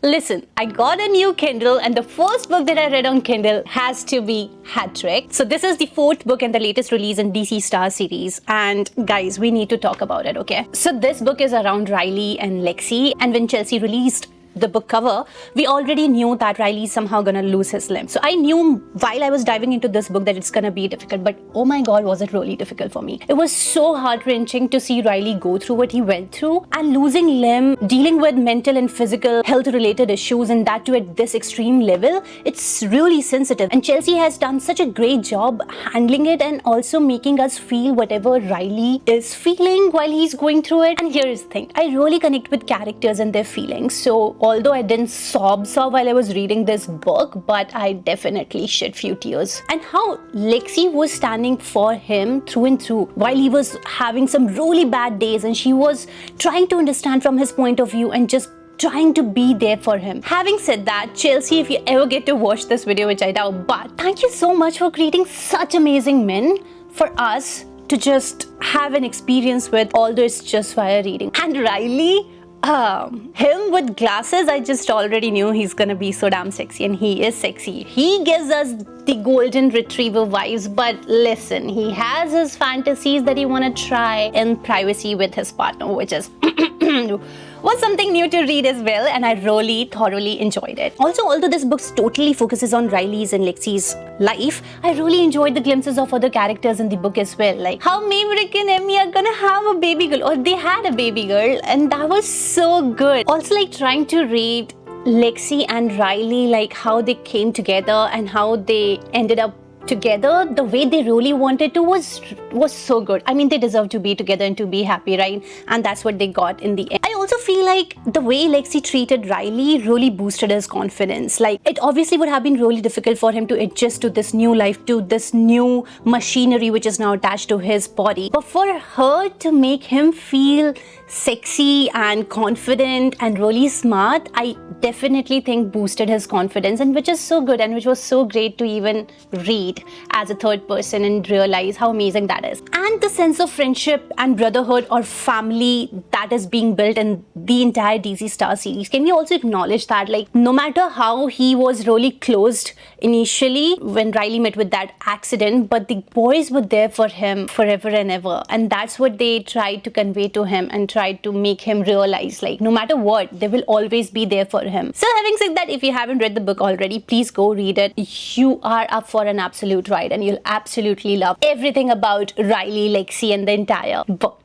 Listen, I got a new Kindle and the first book that I read on Kindle has to be Hattrick. So this is the fourth book and the latest release in DC Star series. And guys, we need to talk about it, okay? So this book is around Riley and Lexi, and when Chelsea released the book cover, we already knew that Riley is somehow gonna lose his limb. So I knew while I was diving into this book that it's gonna be difficult, but oh my god, was it really difficult for me. It was so heart-wrenching to see Riley go through what he went through, and losing limb, dealing with mental and physical health-related issues, and that too at this extreme level. It's really sensitive, and Chelsea has done such a great job handling it and also making us feel whatever Riley is feeling while he's going through it. And here's the thing, I really connect with characters and their feelings. So although I didn't sob while I was reading this book, but I definitely shed few tears. And how Lexi was standing for him through and through while he was having some really bad days, and she was trying to understand from his point of view and just trying to be there for him. Having said that, Chelsea, if you ever get to watch this video, which I doubt, but thank you so much for creating such amazing men for us to just have an experience with, although it's just via reading. And Riley, him with glasses, I just already knew he's gonna be so damn sexy, and he is sexy. He gives us the golden retriever vibes, but listen, he has his fantasies that he wanna try in privacy with his partner, which is was something new to read as well, and I really thoroughly enjoyed it. Also, although this book totally focuses on Riley's and Lexi's life, I really enjoyed the glimpses of other characters in the book as well, like how Maverick and Emmy are gonna have a baby girl, or they had a baby girl, and that was so good. Also, like trying to read Lexi and Riley, like how they came together and how they ended up together, the way they really wanted to was so good. I mean, they deserve to be together and to be happy, right? And that's what they got in the end. I also feel like the way Lexi treated Riley really boosted his confidence. Like, it obviously would have been really difficult for him to adjust to this new life, to this new machinery which is now attached to his body. But for her to make him feel sexy and confident and really smart, I definitely think boosted his confidence, and which is so good and which was so great to even read as a third person and realize how amazing that is. And the sense of friendship and brotherhood or family that is being built in the entire DC Star series. Can we also acknowledge that, like, no matter how he was really closed initially when Riley met with that accident, but the boys were there for him forever and ever, and that's what they tried to convey to him and tried to make him realize, like, no matter what, they will always be there for him. So having said that, if you haven't read the book already, please go read it. You are up for an absolute ride, and you'll absolutely love everything about Riley, Lexi, and the entire book.